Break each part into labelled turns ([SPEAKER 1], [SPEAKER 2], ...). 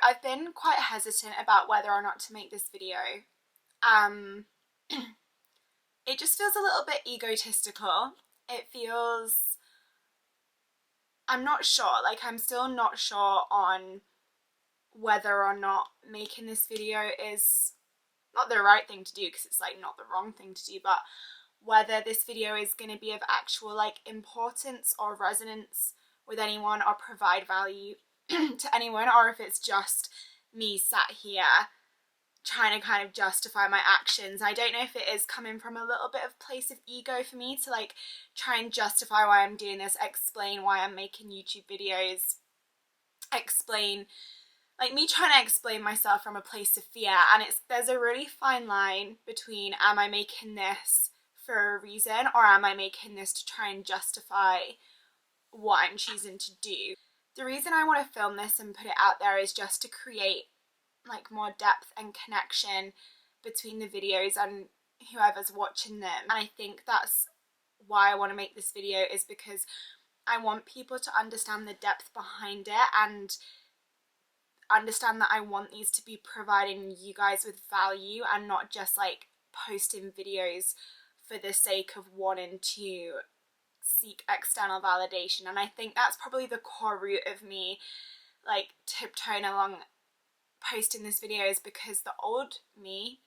[SPEAKER 1] I've been quite hesitant about whether or not to make this video. It just feels a little bit egotistical. It feels, I'm not sure, like I'm still not sure on whether or not making this video is not the right thing to do, because it's like not the wrong thing to do, but whether this video is going to be of actual like importance or resonance with anyone or provide value to anyone, or if it's just me sat here trying to kind of justify my actions. I don't know if it is coming from a little bit of place of ego for me to like try and justify why I'm doing this, explain why I'm making YouTube videos, explain, like me trying to explain myself from a place of fear. And there's a really fine line between, am I making this for a reason, or am I making this to try and justify what I'm choosing to do? The reason I want to film this and put it out there is just to create like more depth and connection between the videos and whoever's watching them. And I think that's why I want to make this video, is because I want people to understand the depth behind it and understand that I want these to be providing you guys with value and not just like posting videos for the sake of wanting to seek external validation. And I think that's probably the core root of me like tiptoeing along posting this video, is because the old me,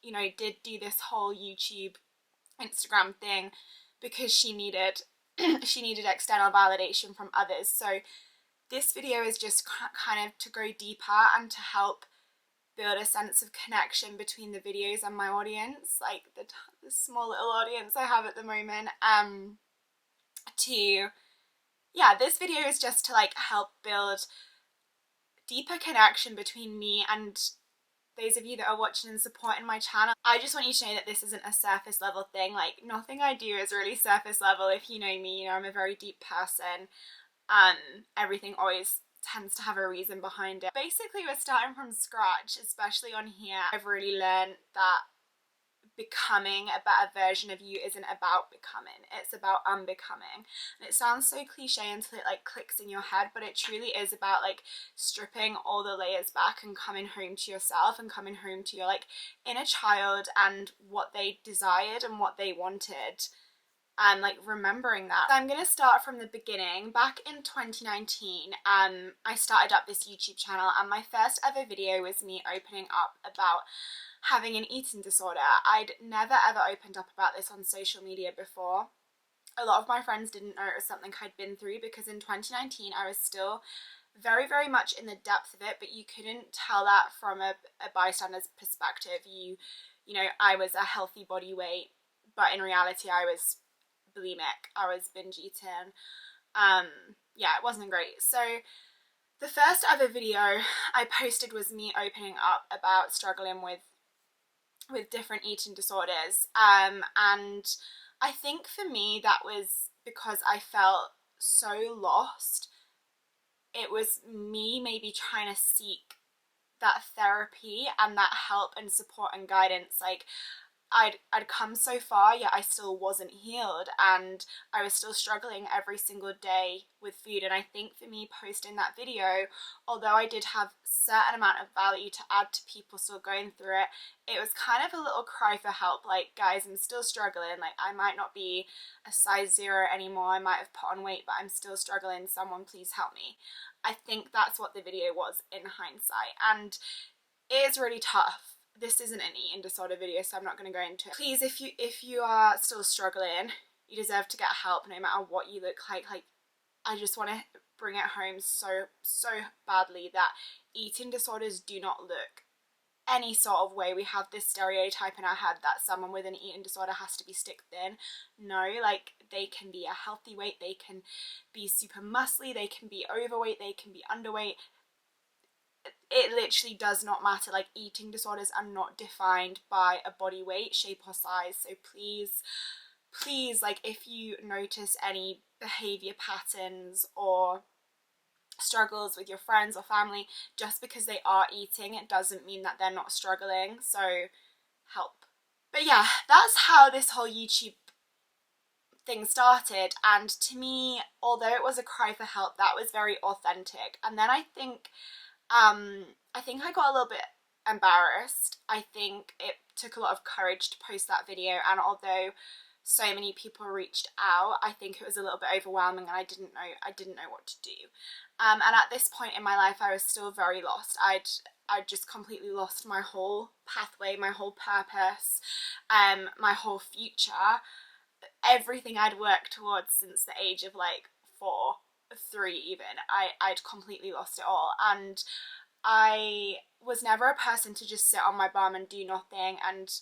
[SPEAKER 1] you know, did do this whole YouTube, Instagram thing because she needed external validation from others. So this video is just kind of to go deeper and to help build a sense of connection between the videos and my audience, like the small little audience I have at the moment. This video is just to like help build deeper connection between me and those of you that are watching and supporting my channel. I just want you to know that this isn't a surface level thing. Like nothing I do is really surface level. If you know me, you know I'm a very deep person, and everything always tends to have a reason behind it. Basically, we're starting from scratch, especially on here. I've really learned that becoming a better version of you isn't about becoming, it's about unbecoming. And it sounds so cliche until it like clicks in your head, but it truly is about like stripping all the layers back and coming home to yourself and coming home to your like inner child and what they desired and what they wanted, and like remembering that. So I'm gonna start from the beginning. Back in 2019, I started up this YouTube channel, and my first ever video was me opening up about having an eating disorder. I'd never ever opened up about this on social media before. A lot of my friends didn't know it was something I'd been through, because in 2019 I was still very, very much in the depth of it, but you couldn't tell that from a bystander's perspective. You know, I was a healthy body weight, but in reality I was bulimic, I was binge eating. It wasn't great. So the first ever video I posted was me opening up about struggling with different eating disorders, and I think for me that was because I felt so lost. It was me maybe trying to seek that therapy and that help and support and guidance. Like I'd come so far, yet I still wasn't healed, and I was still struggling every single day with food. And I think for me, posting that video, although I did have a certain amount of value to add to people still going through it, it was kind of a little cry for help. Like, guys, I'm still struggling. Like, I might not be a size 0 anymore, I might have put on weight, but I'm still struggling. Someone please help me. I think that's what the video was in hindsight, and it is really tough. This isn't an eating disorder video, so I'm not going to go into it. Please, if you are still struggling, you deserve to get help no matter what you look like. Like, I just want to bring it home so badly that eating disorders do not look any sort of way. We have this stereotype in our head that someone with an eating disorder has to be stick thin. No, like, they can be a healthy weight, they can be super muscly, they can be overweight, they can be underweight. It literally does not matter. Like, eating disorders are not defined by a body weight, shape or size. So please, like, if you notice any behavior patterns or struggles with your friends or family, just because they are eating, it doesn't mean that they're not struggling. So help. But yeah, that's how this whole YouTube thing started. And to me, although it was a cry for help, that was very authentic. And then I think I think I got a little bit embarrassed. I think it took a lot of courage to post that video, and although so many people reached out, I think it was a little bit overwhelming, and I didn't know what to do. And at this point in my life, I was still very lost. I'd just completely lost my whole pathway, my whole purpose, my whole future, everything I'd worked towards since the age of like 4, 3 even. I'd completely lost it all, and I was never a person to just sit on my bum and do nothing and,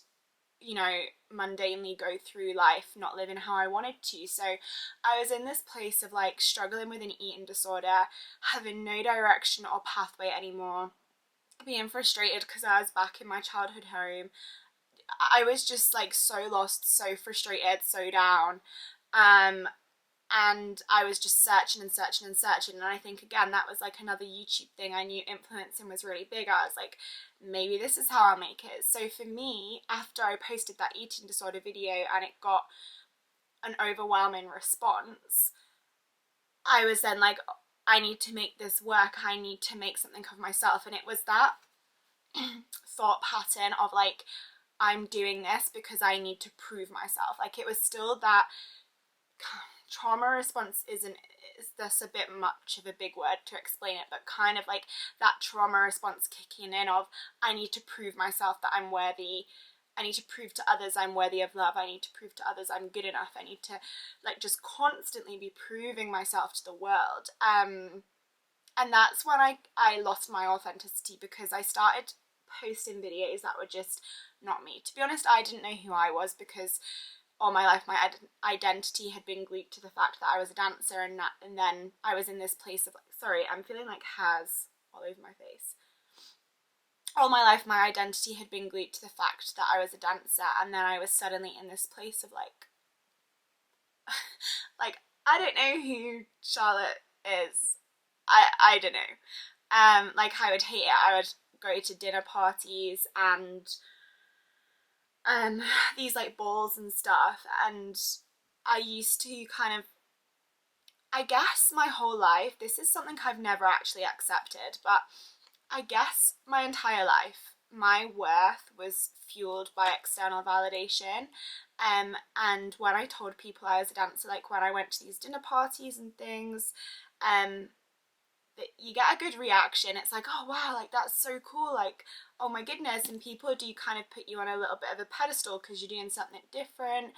[SPEAKER 1] you know, mundanely go through life not living how I wanted to. So I was in this place of like struggling with an eating disorder, having no direction or pathway anymore, being frustrated because I was back in my childhood home. I was just like so lost, so frustrated, so down. And I was just searching and searching and searching, and I think again that was like another YouTube thing. I knew influencing was really big. I was like, maybe this is how I'll make it. So for me, after I posted that eating disorder video and it got an overwhelming response, I was then like, I need to make this work, I need to make something of myself. And it was that thought pattern of like, I'm doing this because I need to prove myself. Like, it was still that trauma response is this a bit much of a big word to explain it, but kind of like that trauma response kicking in of, I need to prove myself that I'm worthy, I need to prove to others I'm worthy of love, I need to prove to others I'm good enough, I need to like just constantly be proving myself to the world. And that's when I lost my authenticity, because I started posting videos that were just not me. To be honest, I didn't know who I was, because all my life my identity had been glued to the fact that I was a dancer, and then I was in this place of like, sorry, I'm feeling like hairs all over my face. All my life my identity had been glued to the fact that I was a dancer, and then I was suddenly in this place of like like, I don't know who Charlotte is. I don't know. Like, I would hate it. I would go to dinner parties and these like balls and stuff, and I used to kind of, I guess my whole life, this is something I've never actually accepted, but I guess my entire life my worth was fueled by external validation. And when I told people I was a dancer, like when I went to these dinner parties and things, you get a good reaction. It's like, oh wow, like that's so cool, like oh my goodness. And people do kind of put you on a little bit of a pedestal because you're doing something different.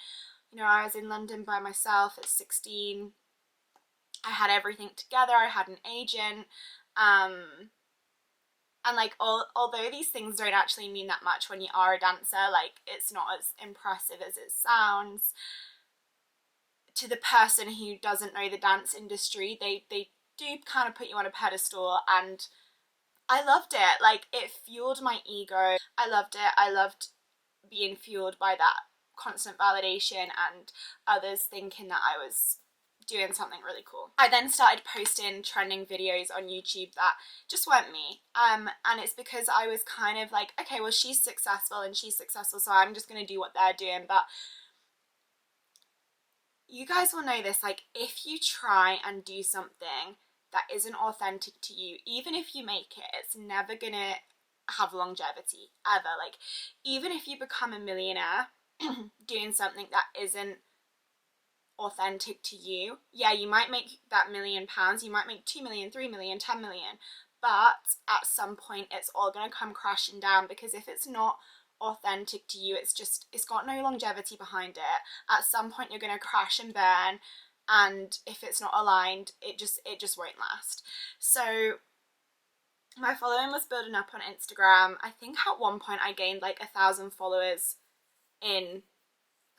[SPEAKER 1] You know, I was in London by myself at 16. I had everything together. I had an agent. And like, although these things don't actually mean that much when you are a dancer, like it's not as impressive as it sounds to the person who doesn't know the dance industry. They do kind of put you on a pedestal, and I loved it. Like, it fueled my ego. I loved it. I loved being fueled by that constant validation and others thinking that I was doing something really cool. I then started posting trending videos on YouTube that just weren't me. And it's because I was kind of like, okay, well, she's successful and she's successful, so I'm just going to do what they're doing. But you guys will know this, like, if you try and do something that isn't authentic to you, even if you make it, it's never gonna have longevity, ever. Like, even if you become a millionaire doing something that isn't authentic to you, yeah, you might make that £1,000,000, you might make 2 million, 3 million, 10 million, but at some point it's all gonna come crashing down, because if it's not authentic to you, it's got no longevity behind it. At some point you're gonna crash and burn, and if it's not aligned, it just won't last. So my following was building up on Instagram. I think at one point I gained like 1,000 followers in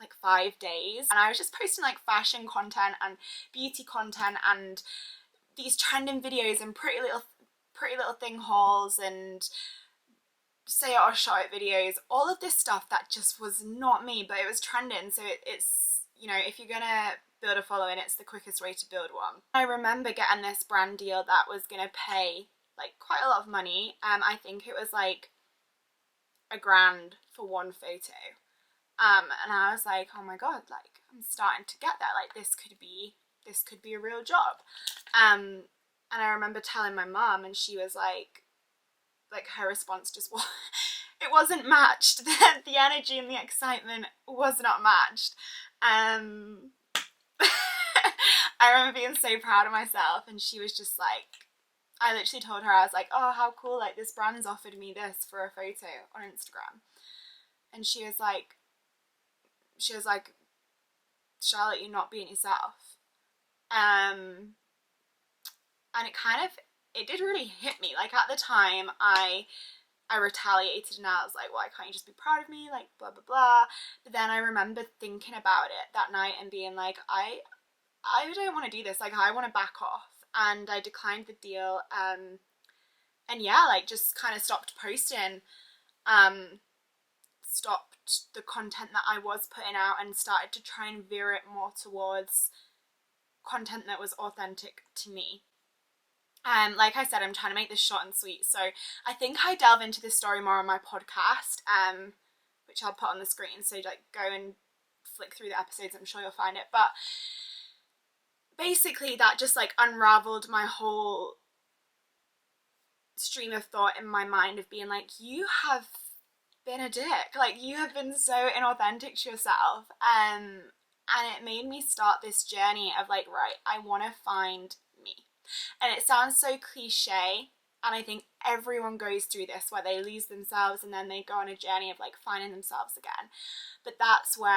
[SPEAKER 1] like 5 days, and I was just posting like fashion content and beauty content and these trending videos and pretty little thing hauls and say it or show it videos, all of this stuff that just was not me, but it was trending. So it's, you know, if you're gonna build a following, it's the quickest way to build one. I remember getting this brand deal that was gonna pay like quite a lot of money. I think it was like $1,000 for one photo. And I was like, oh my god, like I'm starting to get there, like this could be a real job. And I remember telling my mum, and she was like, like her response just was, it wasn't matched. The energy and the excitement was not matched. I remember being so proud of myself, and she was just like, I literally told her, I was like, oh, how cool, like this brand's offered me this for a photo on Instagram. And she was like, Charlotte, you're not being yourself. And it did really hit me. Like at the time I retaliated, and I was like, why can't you just be proud of me, like blah blah blah. But then I remember thinking about it that night and being like, I don't want to do this, like I want to back off. And I declined the deal, and yeah, like just kind of stopped posting, stopped the content that I was putting out, and started to try and veer it more towards content that was authentic to me. Like I said, I'm trying to make this short and sweet, so I think I delve into this story more on my podcast, which I'll put on the screen, so like go and flick through the episodes, I'm sure you'll find it. But basically that just like unraveled my whole stream of thought in my mind of being like, you have been a dick, like you have been so inauthentic to yourself, and it made me start this journey of like, right, I want to find me. And it sounds so cliche, and I think everyone goes through this where they lose themselves and then they go on a journey of like finding themselves again. But that's where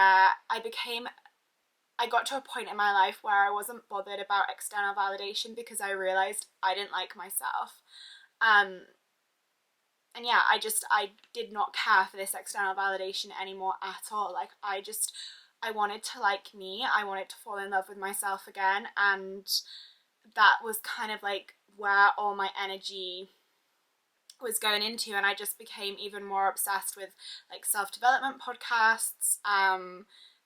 [SPEAKER 1] I got to a point in my life where I wasn't bothered about external validation, because I realized I didn't like myself. And yeah, I did not care for this external validation anymore at all. Like I wanted to like me, I wanted to fall in love with myself again, and that was kind of like where all my energy was going into. And I just became even more obsessed with like self-development podcasts,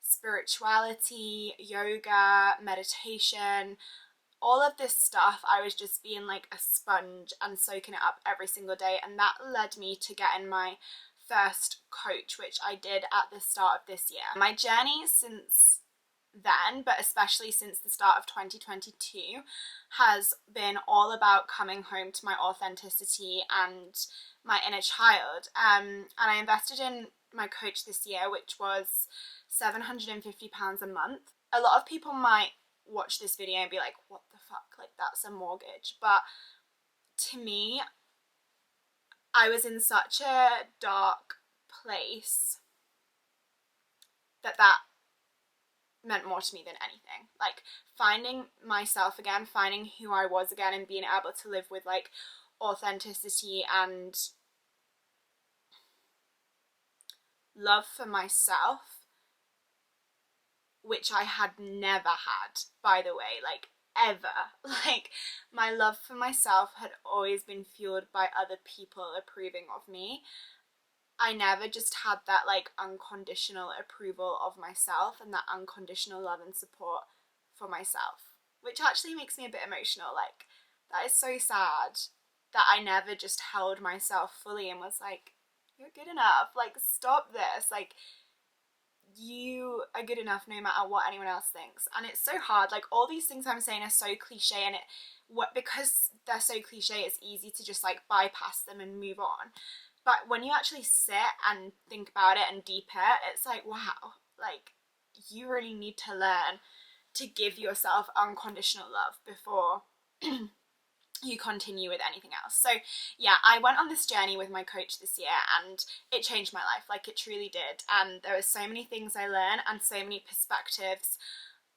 [SPEAKER 1] spirituality, yoga, meditation, all of this stuff. I was just being like a sponge and soaking it up every single day, and that led me to getting my first coach, which I did at the start of this year. My journey since then, but especially since the start of 2022, has been all about coming home to my authenticity and my inner child. And I invested in my coach this year, which was £750 a month. A lot of people might watch this video and be like, what the fuck, like that's a mortgage. But to me, I was in such a dark place that meant more to me than anything. Like finding myself again, finding who I was again, and being able to live with like authenticity and love for myself, which I had never had, by the way, like ever. Like my love for myself had always been fueled by other people approving of me. I never just had that like unconditional approval of myself and that unconditional love and support for myself, which actually makes me a bit emotional. Like that is so sad that I never just held myself fully and was like, you're good enough, like stop this, like you are good enough no matter what anyone else thinks. And it's so hard. Like all these things I'm saying are so cliche, and because they're so cliche, it's easy to just like bypass them and move on. But when you actually sit and think about it and deep it, it's like, wow, like you really need to learn to give yourself unconditional love before you continue with anything else. So yeah, I went on this journey with my coach this year, and it changed my life, like it truly did. And there were so many things I learned and so many perspectives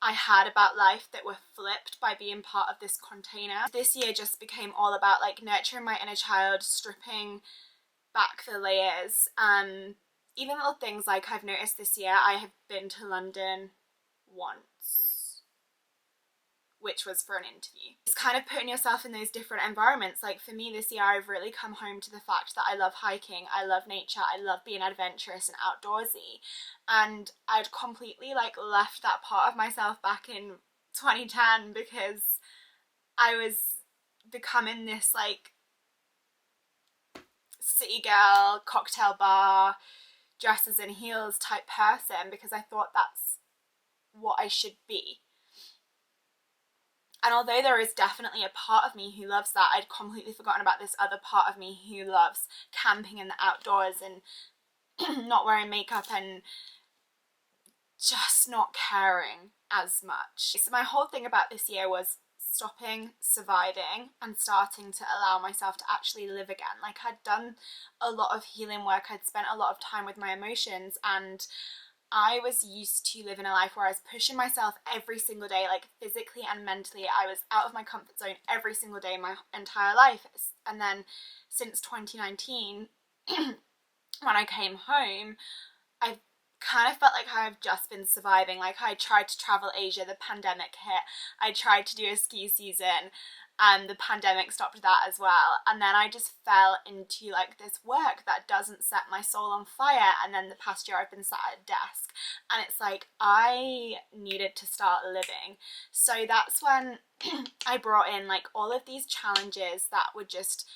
[SPEAKER 1] I had about life that were flipped by being part of this container. This year just became all about like nurturing my inner child, stripping back the layers. Even little things like I've noticed this year, I have been to London once, which was for an interview. It's kind of putting yourself in those different environments. Like for me this year, I've really come home to the fact that I love hiking, I love nature, I love being adventurous and outdoorsy. And I'd completely like left that part of myself back in 2010, because I was becoming this like city girl, cocktail bar, dresses and heels type person, because I thought that's what I should be. And although there is definitely a part of me who loves that, I'd completely forgotten about this other part of me who loves camping in the outdoors and not wearing makeup and just not caring as much. So my whole thing about this year was stopping surviving and starting to allow myself to actually live again. Like, I'd done a lot of healing work, I'd spent a lot of time with my emotions, and I was used to living a life where I was pushing myself every single day, like physically and mentally. I was out of my comfort zone every single day my entire life. And then since 2019, when I came home, I kind of felt like I've just been surviving. Like, I tried to travel Asia, the pandemic hit. I tried to do a ski season, and the pandemic stopped that as well. And then I just fell into like this work that doesn't set my soul on fire. And then the past year I've been sat at a desk, and it's like I needed to start living. So that's when I brought in like all of these challenges that would just,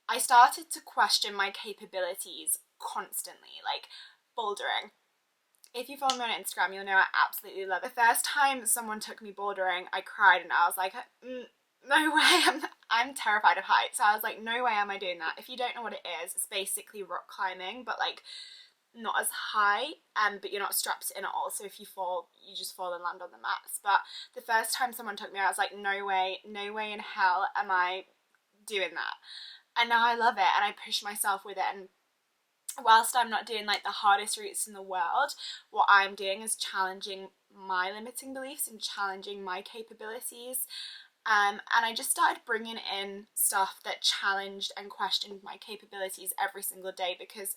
[SPEAKER 1] I started to question my capabilities constantly, like bouldering. If you follow me on Instagram, you'll know I absolutely love it. The first time someone took me bouldering, I cried and I was like, no way, I'm terrified of heights. So I was like, no way am I doing that. If you don't know what it is, it's basically rock climbing, but like not as high, but you're not strapped in at all. So if you fall, you just fall and land on the mats. But the first time someone took me, I was like, no way in hell am I doing that. And now I love it, and I push myself with it. And whilst I'm not doing like the hardest routes in the world, what I'm doing is challenging my limiting beliefs and challenging my capabilities. And I just started bringing in stuff that challenged and questioned my capabilities every single day, because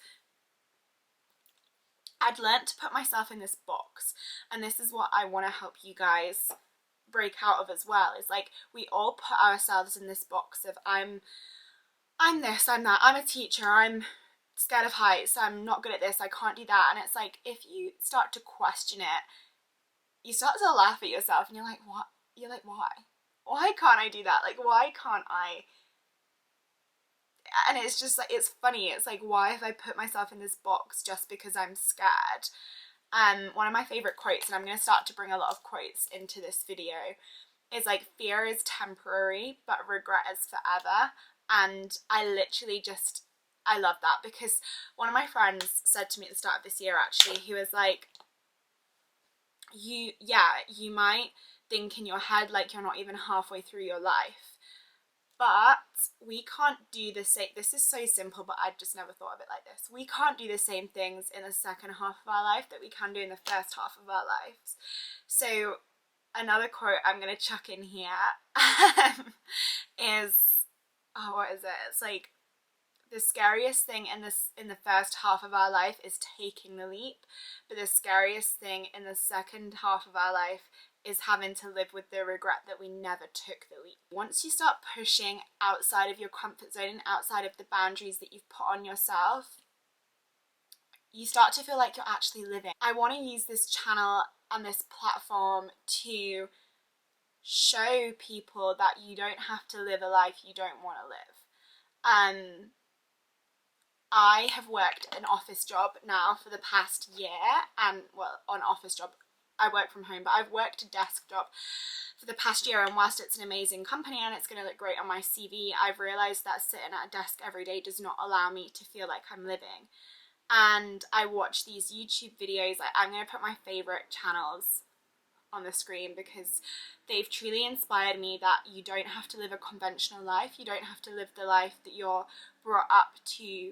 [SPEAKER 1] I'd learnt to put myself in this box. And this is what I want to help you guys break out of as well, is like we all put ourselves in this box of I'm this, I'm that, I'm a teacher, I'm scared of heights, I'm not good at this, I can't do that. And it's like, if you start to question it, you start to laugh at yourself and you're like, what? You're like, why can't I do that? Like, why can't I? And it's just like, it's funny, it's like, why have I put myself in this box just because I'm scared? One of my favorite quotes, and I'm going to start to bring a lot of quotes into this video, is like, fear is temporary but regret is forever. And I literally just, I love that, because one of my friends said to me at the start of this year, actually, he was like, you might think in your head like you're not even halfway through your life, but we can't do the same. This is so simple, but I just never thought of it like this. We can't do the same things in the second half of our life that we can do in the first half of our lives. So another quote I'm going to chuck in here is, what is it? It's like, the scariest thing in the first half of our life is taking the leap, but the scariest thing in the second half of our life is having to live with the regret that we never took the leap. Once you start pushing outside of your comfort zone and outside of the boundaries that you've put on yourself, you start to feel like you're actually living. I want to use this channel and this platform to show people that you don't have to live a life you don't want to live. I have worked an office job now for the past year, and well, on office job, I work from home, but I've worked a desk job for the past year, and whilst it's an amazing company and it's going to look great on my CV, I've realised that sitting at a desk every day does not allow me to feel like I'm living. And I watch these YouTube videos, like, I'm going to put my favourite channels on the screen because they've truly inspired me that you don't have to live a conventional life, you don't have to live the life that you're brought up to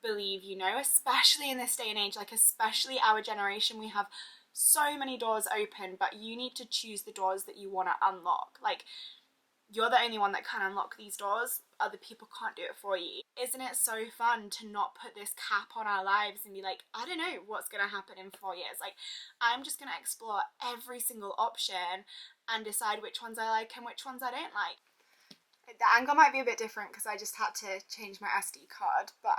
[SPEAKER 1] believe, you know, especially in this day and age, like especially our generation, we have so many doors open, but you need to choose the doors that you want to unlock. Like, you're the only one that can unlock these doors, other people can't do it for you. Isn't it so fun to not put this cap on our lives and be like, I don't know what's going to happen in 4 years, like I'm just going to explore every single option and decide which ones I like and which ones I don't like. The angle might be a bit different because I just had to change my SD card, but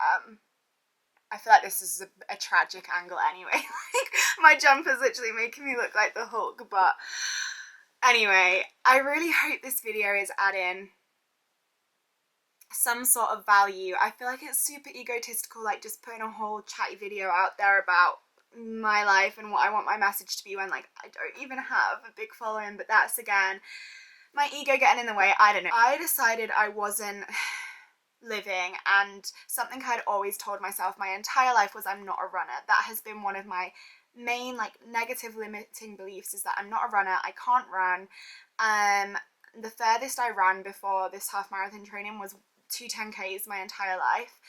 [SPEAKER 1] I feel like this is a tragic angle anyway. Like, my jumper's literally making me look like the Hulk, but anyway, I really hope this video is adding some sort of value. I feel like it's super egotistical, like just putting a whole chatty video out there about my life and what I want my message to be when, like, I don't even have a big following, but that's, again, my ego getting in the way, I don't know. I decided I wasn't living, and something I'd always told myself my entire life was I'm not a runner. That has been one of my main like negative limiting beliefs, is that I'm not a runner, I can't run. The furthest I ran before this half marathon training was 2 10Ks my entire life.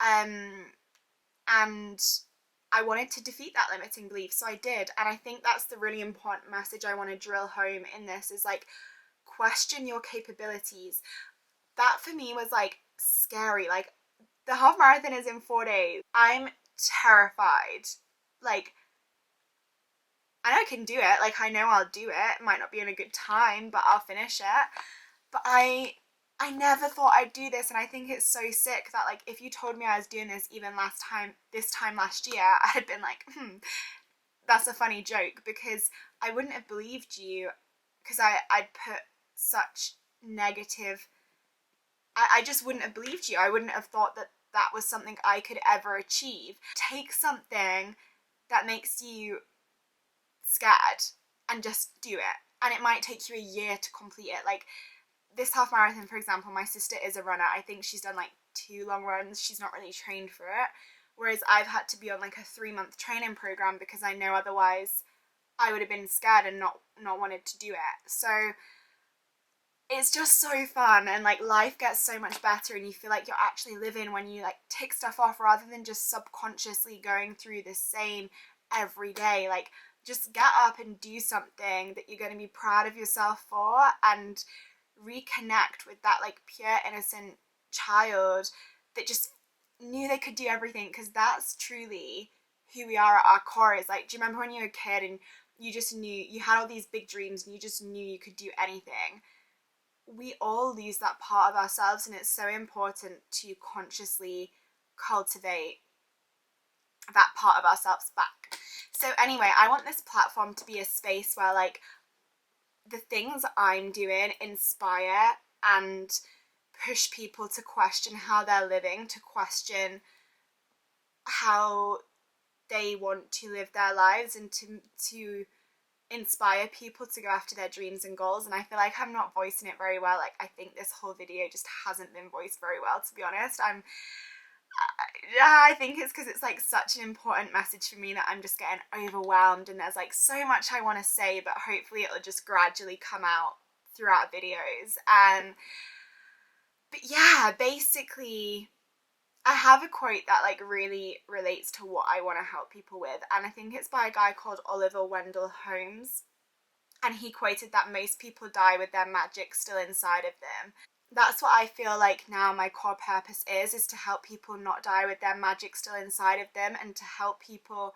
[SPEAKER 1] And I wanted to defeat that limiting belief, so I did. And I think that's the really important message I want to drill home in this, is like, question your capabilities. That for me was like scary. Like, the half marathon is in 4 days. I'm terrified. Like, I know I can do it. Like, I know I'll do it. It might not be in a good time, but I'll finish it. But I never thought I'd do this, and I think it's so sick that, like, if you told me I was doing this even this time last year, I'd have been like, that's a funny joke, because I wouldn't have believed you, because I'd put such negative, I just wouldn't have believed you. I wouldn't have thought that that was something I could ever achieve. Take something that makes you scared and just do it, and it might take you a year to complete it. Like, this half marathon, for example, my sister is a runner. I think she's done like 2 long runs. She's not really trained for it, whereas I've had to be on like a 3-month training program, because I know otherwise I would have been scared and not wanted to do it. So it's just so fun, and like life gets so much better, and you feel like you're actually living when you like tick stuff off rather than just subconsciously going through the same every day. Like, just get up and do something that you're going to be proud of yourself for, and reconnect with that like pure innocent child that just knew they could do everything, because that's truly who we are at our core. Is like, do you remember when you were a kid and you just knew you had all these big dreams and you just knew you could do anything? We all lose that part of ourselves, and it's so important to consciously cultivate that part of ourselves back. So anyway, I want this platform to be a space where like the things I'm doing inspire and push people to question how they're living, to question how they want to live their lives, and to inspire people to go after their dreams and goals. And I feel like I'm not voicing it very well. Like, I think this whole video just hasn't been voiced very well, to be honest. I think it's because it's like such an important message for me that I'm just getting overwhelmed, and there's like so much I want to say, but hopefully it'll just gradually come out throughout videos. But yeah, basically I have a quote that like really relates to what I want to help people with, and I think it's by a guy called Oliver Wendell Holmes, and he quoted that most people die with their magic still inside of them. That's what I feel like now my core purpose is to help people not die with their magic still inside of them, and to help people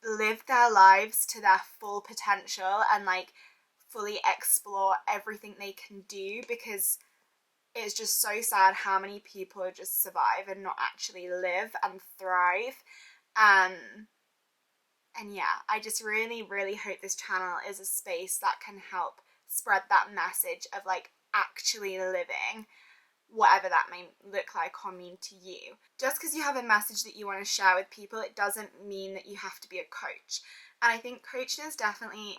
[SPEAKER 1] live their lives to their full potential and like fully explore everything they can do, because it's just so sad how many people just survive and not actually live and thrive. And yeah, I just really, really hope this channel is a space that can help spread that message of like actually living, whatever that may look like or mean to you. Just because you have a message that you want to share with people, it doesn't mean that you have to be a coach. And I think coaching is definitely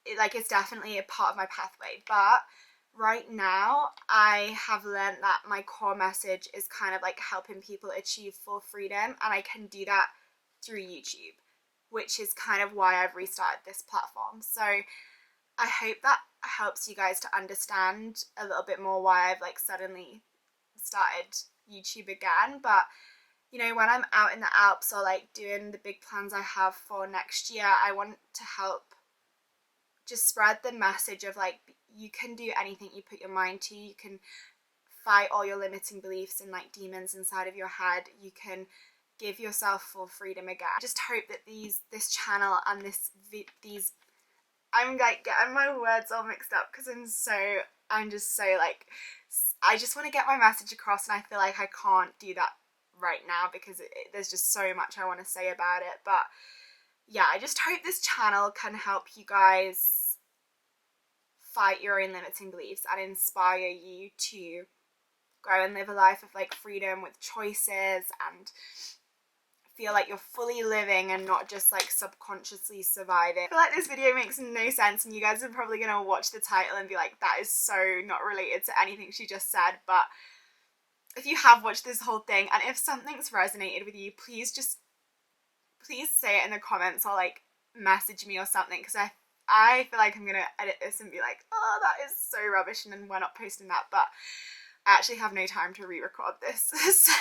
[SPEAKER 1] it's definitely a part of my pathway, but right now I have learned that my core message is kind of like helping people achieve full freedom, and I can do that through YouTube, which is kind of why I've restarted this platform. So I hope that helps you guys to understand a little bit more why I've like suddenly started YouTube again. But you know, when I'm out in the Alps or like doing the big plans I have for next year, I want to help just spread the message of like, you can do anything you put your mind to. You can fight all your limiting beliefs and like demons inside of your head. You can give yourself full freedom again. I just hope that this channel and these I'm like getting my words all mixed up because I'm just so like, I just want to get my message across, and I feel like I can't do that right now because there's just so much I want to say about it. But yeah, I just hope this channel can help you guys fight your own limiting beliefs and inspire you to go and live a life of like freedom with choices and feel like you're fully living and not just like subconsciously surviving. I feel like this video makes no sense, and you guys are probably gonna watch the title and be like, that is so not related to anything she just said. But if you have watched this whole thing, and if something's resonated with you, please say it in the comments, or like message me or something, because I feel like I'm gonna edit this and be like, oh, that is so rubbish, and then we're not posting that. But I actually have no time to re-record this, so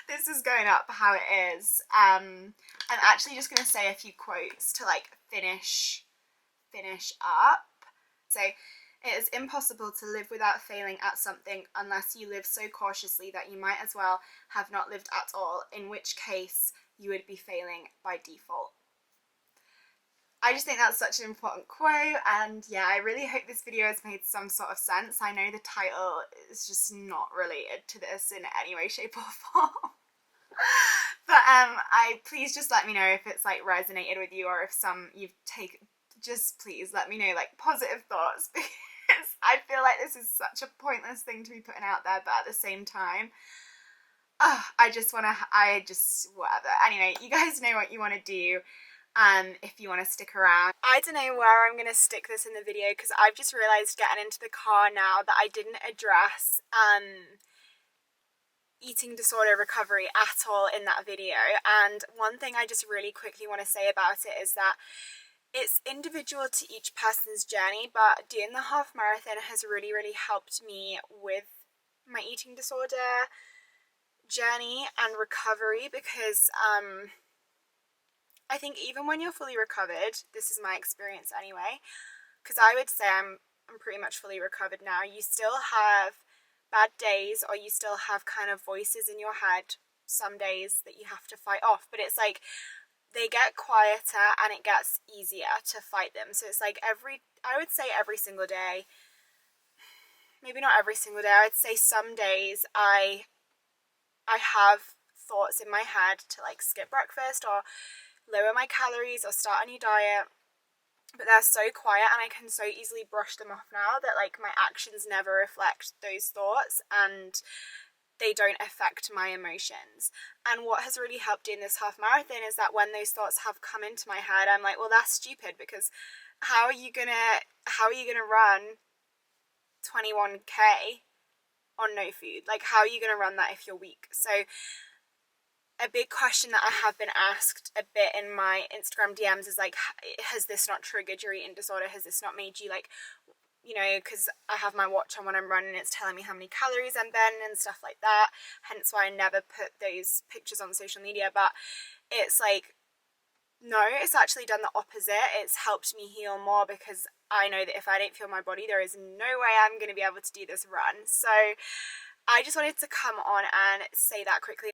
[SPEAKER 1] this is going up how it is. I'm actually just gonna say a few quotes to like finish up. So, it is impossible to live without failing at something unless you live so cautiously that you might as well have not lived at all, in which case you would be failing by default. I just think that's such an important quote, and yeah, I really hope this video has made some sort of sense. I know the title is just not related to this in any way, shape or form. But please just let me know if it's like resonated with you, or if some you've taken, just please let me know like positive thoughts, because I feel like this is such a pointless thing to be putting out there, but at the same time, whatever. Anyway, you guys know what you want to do. If you want to stick around. I don't know where I'm going to stick this in the video, because I've just realised getting into the car now that I didn't address eating disorder recovery at all in that video. And one thing I just really quickly want to say about it is that it's individual to each person's journey, but doing the half marathon has really helped me with my eating disorder journey and recovery, because I think even when you're fully recovered, this is my experience anyway, because I would say I'm pretty much fully recovered now, you still have bad days, or you still have kind of voices in your head some days that you have to fight off, but it's like they get quieter and it gets easier to fight them. So it's like I would say every single day, maybe not every single day, I'd say some days I have thoughts in my head to like skip breakfast or lower my calories or start a new diet, but they're so quiet and I can so easily brush them off now that like my actions never reflect those thoughts and they don't affect my emotions. And what has really helped in this half marathon is that when those thoughts have come into my head, I'm like, well, that's stupid, because how are you gonna run 21k on no food? Like, how are you gonna run that if you're weak? So a big question that I have been asked a bit in my Instagram DMs is like, has this not triggered your eating disorder? Has this not made you like, you know, because I have my watch on when I'm running, it's telling me how many calories I'm burning and stuff like that, hence why I never put those pictures on social media. But it's like, no, it's actually done the opposite. It's helped me heal more, because I know that if I don't feel my body, there is no way I'm going to be able to do this run. So I just wanted to come on and say that quickly.